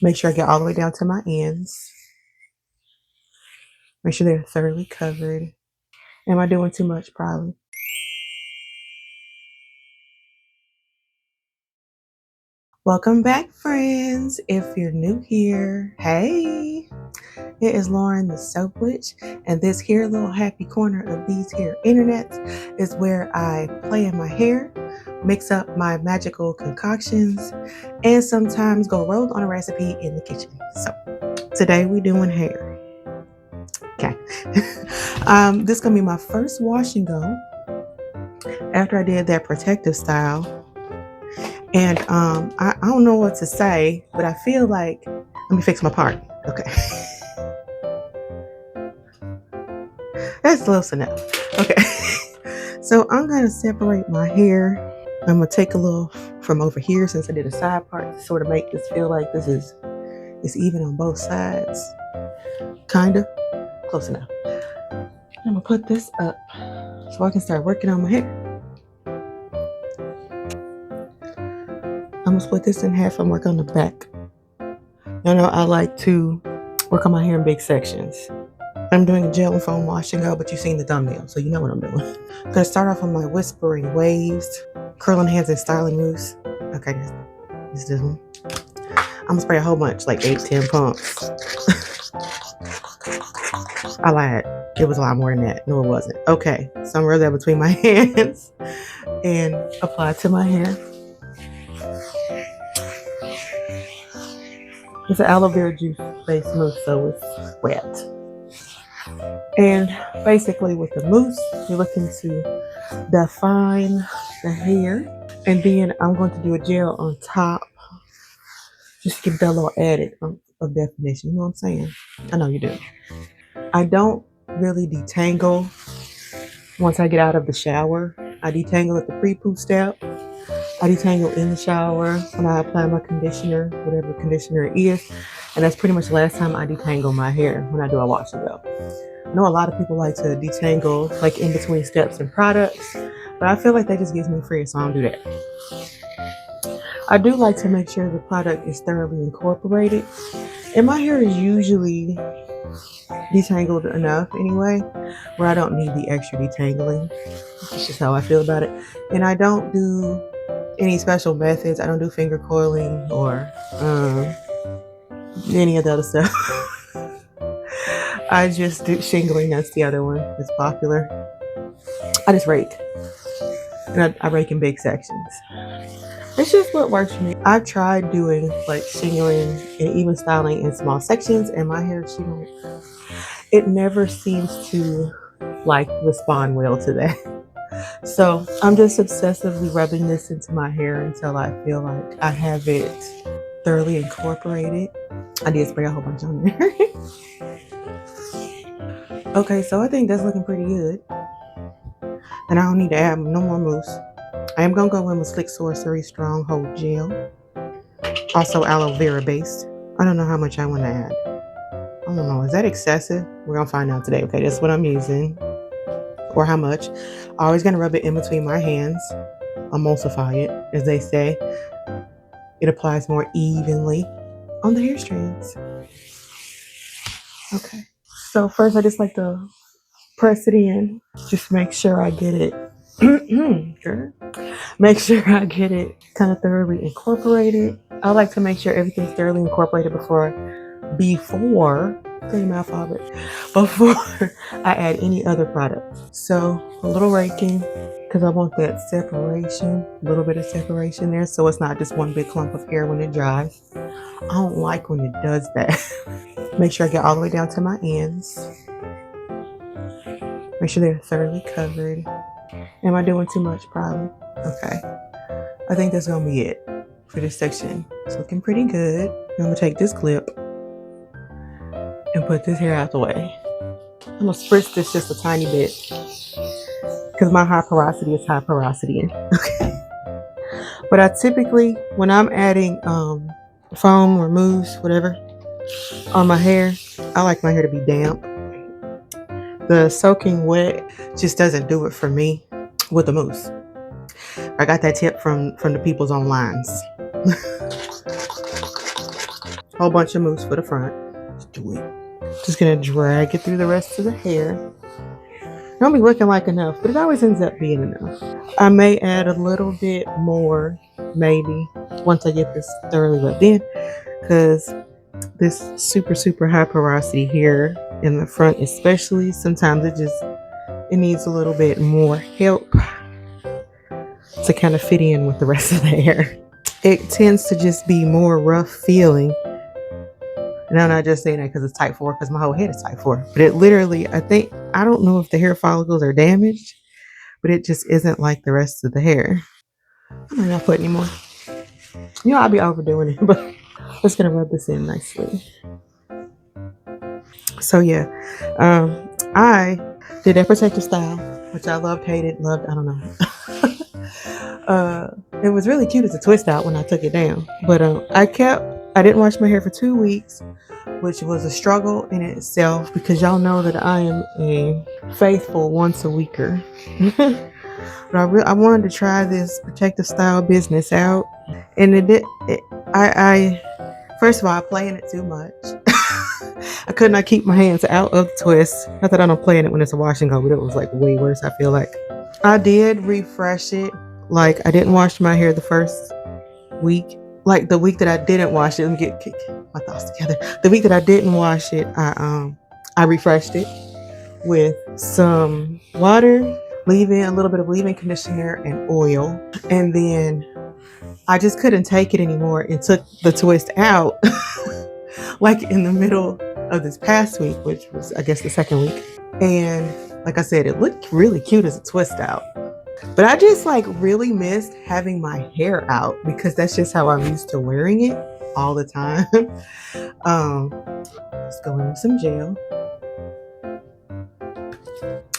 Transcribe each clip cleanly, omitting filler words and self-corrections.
Make sure I get all the way down to my ends. Make sure they're thoroughly covered. Am I doing too much? Probably. Welcome back, friends. If you're new here, hey, it is Lauren the Soap Witch, and this here little happy corner of these here internets is where I play in my hair, mix up my magical concoctions, and sometimes go rogue on a recipe in the kitchen. So today we doing hair. Okay. This gonna be my first wash and go after I did that protective style. And I don't know what to say, but I feel like, let me fix my part. Okay. That's close enough. Okay. So I'm going to separate my hair. I'm going to take a little from over here since I did a side part to sort of make this feel like this is it's even on both sides. Kind of. Close enough. I'm going to put this up so I can start working on my hair. I'm going to split this in half and work on the back. You know, I like to work on my hair in big sections. I'm doing a gel and foam wash and go, but you've seen the thumbnail, so you know what I'm doing. I'm gonna start off on my whispering waves, curling hands and styling moves. Okay, this is this one. I'm gonna spray a whole bunch, like 8-10 pumps. I lied. It was a lot more than that. No, it wasn't. Okay, so I'm gonna rub that between my hands and apply it to my hair. It's an aloe vera juice based mousse, so it's wet. And basically with the mousse, you're looking to define the hair. And then I'm going to do a gel on top, just to give that little added of definition. You know what I'm saying? I know you do. I don't really detangle once I get out of the shower. I detangle at the pre-poo step. I detangle in the shower when I apply my conditioner, whatever conditioner it is. And that's pretty much the last time I detangle my hair when I do a wash and go. I know a lot of people like to detangle like in between steps and products, but I feel like that just gives me free, so I don't do that. I do like to make sure the product is thoroughly incorporated, and my hair is usually detangled enough anyway, where I don't need the extra detangling. That's just how I feel about it. And I don't do any special methods. I don't do finger coiling or any of the other stuff. I just do shingling. That's the other one that's popular. I just rake. And I rake in big sections. It's just what works for me. I've tried doing like shingling and even styling in small sections, and my hair, it never seems to like respond well to that. So I'm just obsessively rubbing this into my hair until I feel like I have it thoroughly incorporated. I did spray a whole bunch on there. Okay, so I think that's looking pretty good. And I don't need to add no more mousse. I am going to go in with Slick Sorcery Stronghold Gel. Also aloe vera based. I don't know how much I want to add. I don't know. Is that excessive? We're going to find out today. Okay, that's what I'm using. Or how much. Always going to rub it in between my hands. Emulsify it, as they say. It applies more evenly on the hair strands. Okay. So first I just like to press it in. Just make sure I get it. Make sure I get it kind of thoroughly incorporated. I like to make sure everything's thoroughly incorporated before clean mouth of it, before I add any other product. So a little raking because I want that separation, a little bit of separation there, so it's not just one big clump of hair when it dries. I don't like when it does that. Make sure I get all the way down to my ends. Make sure they're thoroughly covered. Am I doing too much? Probably. Okay. I think that's gonna be it for this section. It's looking pretty good. I'm gonna take this clip and put this hair out the way. I'm gonna spritz this just a tiny bit because my high porosity is high porosity. Okay. But I typically, when I'm adding foam or mousse, whatever, on my hair, I like my hair to be damp. The soaking wet just doesn't do it for me with the mousse. I got that tip from the people's online. whole bunch of mousse for the front. Just do it. Just gonna drag it through the rest of the hair. Don't be looking like enough, but it always ends up being enough. I may add a little bit more, maybe, once I get this thoroughly rubbed in, because this super high porosity here in the front especially, sometimes it needs a little bit more help to kind of fit in with the rest of the hair. It tends to just be more rough feeling. And I'm not just saying that because it's type 4, because my whole head is type 4. But it literally, I don't know if the hair follicles are damaged, but it just isn't like the rest of the hair. I might not put any more. You know, I'll be overdoing it, but just gonna rub this in nicely. So yeah, I did that protective style, which I loved, hated, loved, I don't know. It was really cute as a twist out when I took it down, but I didn't wash my hair for 2 weeks, which was a struggle in itself, because y'all know that I am a faithful once a weeker. But I wanted to try this protective style business out, and I first of all, I play in it too much. I could not keep my hands out of the twist. Not that I don't play in it when it's a wash and go, but it was like way worse, I feel like. I did refresh it. Like, I didn't wash my hair the first week. Like, the week that I didn't wash it, let me get my thoughts together. The week that I didn't wash it, I refreshed it with some water, a little bit of leave-in conditioner and oil. And then I just couldn't take it anymore and took the twist out like in the middle of this past week, which was, I guess, the second week. And like I said, it looked really cute as a twist out. But I just like really missed having my hair out, because that's just how I'm used to wearing it all the time. Let's go in with some gel.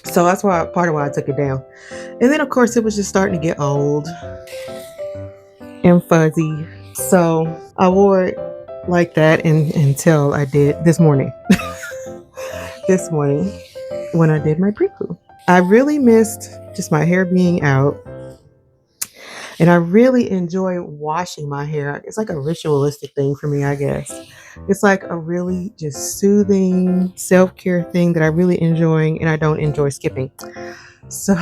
So that's part of why I took it down. And then of course it was just starting to get old and fuzzy. So I wore it like that until I did this morning. This morning when I did my pre-poo. I really missed just my hair being out. And I really enjoy washing my hair. It's like a ritualistic thing for me, I guess. It's like a really just soothing self-care thing that I really enjoy, and I don't enjoy skipping. So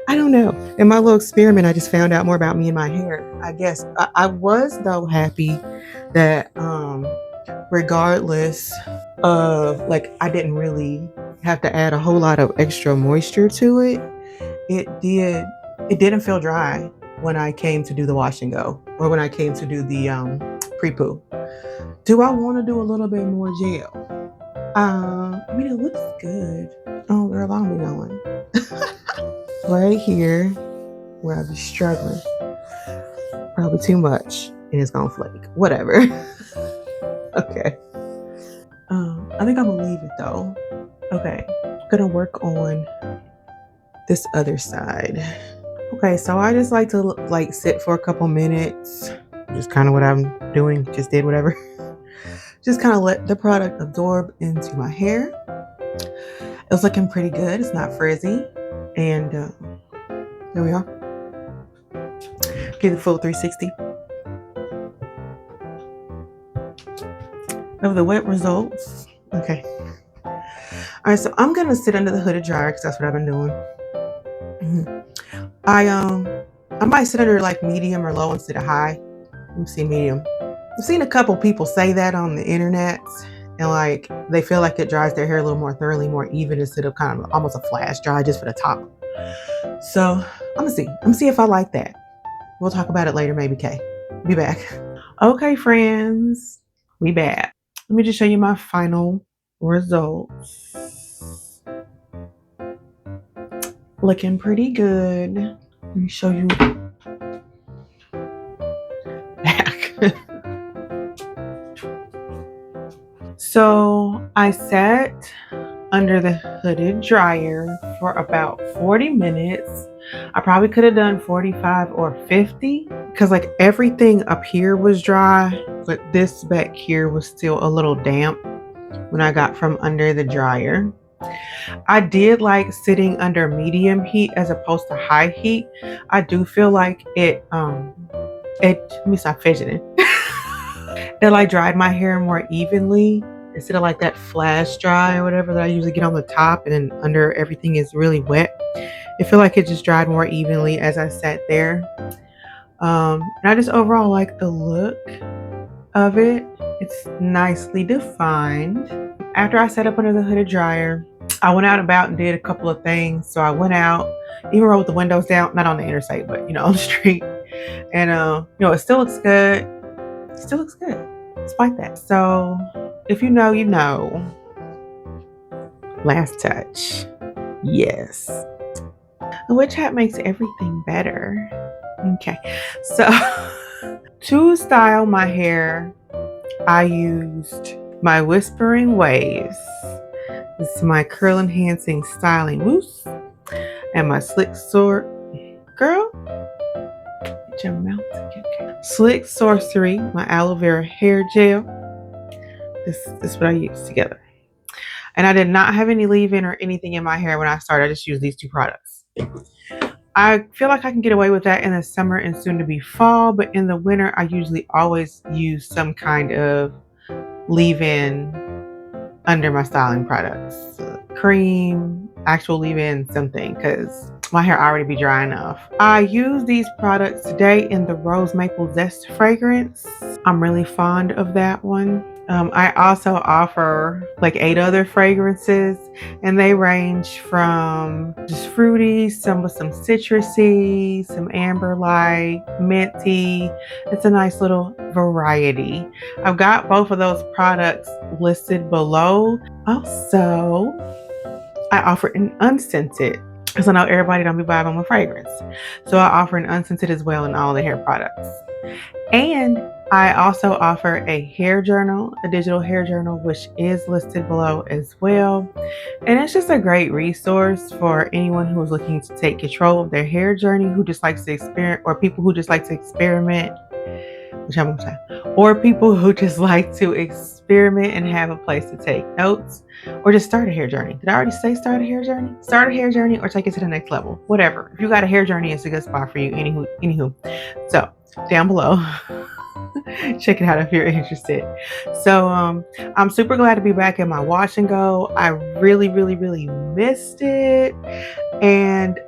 I don't know. In my little experiment, I just found out more about me and my hair. I guess I was though happy that regardless of, like, I didn't really have to add a whole lot of extra moisture to it. It didn't feel dry when I came to do the wash and go, or when I came to do the pre-poo. Do I want to do a little bit more gel? I mean, it looks good. Oh, girl, I don't be knowing. Right here, where I be struggling. Probably too much, and it's gonna flake. Whatever. Okay. I think I'm gonna leave it though. Okay, I'm gonna work on this other side. Okay, so I just like to sit for a couple minutes. Just kind of what I'm doing. Just did whatever. Just kind of let the product absorb into my hair. It's looking pretty good. It's not frizzy. And there we are. Give the full 360 of the wet results. Okay. All right, so I'm gonna sit under the hooded dryer because that's what I've been doing. I might sit under like medium or low instead of high. Let me see, medium. I've seen a couple people say that on the internet, and like they feel like it dries their hair a little more thoroughly, more even, instead of kind of almost a flash dry just for the top. So I'm gonna see if I like that. We'll talk about it later, maybe. Kay. Be back. Okay, friends, we back. Let me just show you my final results. Looking pretty good. Let me show you back. So I sat under the hooded dryer for about 40 minutes. I probably could have done 45 or 50 because like everything up here was dry, but this back here was still a little damp when I got from under the dryer. I did like sitting under medium heat as opposed to high heat. I do feel like it let me stop fidgeting. It like dried my hair more evenly instead of like that flash dry or whatever that I usually get on the top and then under everything is really wet. It feel like it just dried more evenly as I sat there. And I just overall like the look of it. It's nicely defined. After I set up under the hooded dryer, I went out about and did a couple of things. So I went out, even rolled the windows down, not on the interstate, but on the street. And it still looks good. It still looks good, despite that. So if you know, you know. Last touch. Yes. The witch hat makes everything better. Okay. So to style my hair, I used my Whispering Waves. This is my curl enhancing styling mousse and my slick girl. Get your mouth together. Slick Sorcery, my Aloe Vera hair gel. This is what I use together. And I did not have any leave-in or anything in my hair when I started. I just used these two products. I feel like I can get away with that in the summer and soon to be fall, but in the winter, I usually always use some kind of leave-in under my styling products. Cream, actual leave-in, something, because my hair already be dry enough. I use these products today in the Rose Maple Zest fragrance. I'm really fond of that one. I also offer like 8 other fragrances, and they range from just fruity, some with some citrusy, some amber light, minty. It's a nice little variety. I've got both of those products listed below. Also, I offer an unscented, because I know everybody don't be vibing with fragrance. So I offer an unscented as well in all the hair products. And I also offer a hair journal, a digital hair journal, which is listed below as well. And it's just a great resource for anyone who is looking to take control of their hair journey, who just likes to experiment, or people who just like to experiment, which I'm gonna say, or people who just like to experiment and have a place to take notes, or just start a hair journey. Did I already say start a hair journey? Start a hair journey or take it to the next level, whatever. If you got a hair journey, it's a good spot for you. Anywho. So down below, check it out if you're interested. So I'm super glad to be back in my wash and go. I really missed it. And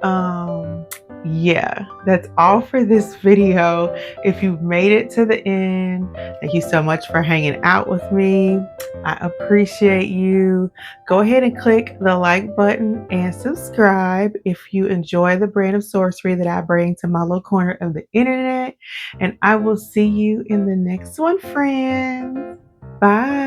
yeah, that's all for this video. If you've made it to the end, thank you so much for hanging out with me. I appreciate you. Go ahead and click the like button and subscribe if you enjoy the brand of sorcery that I bring to my little corner of the internet. And I will see you in the next one, friends. Bye.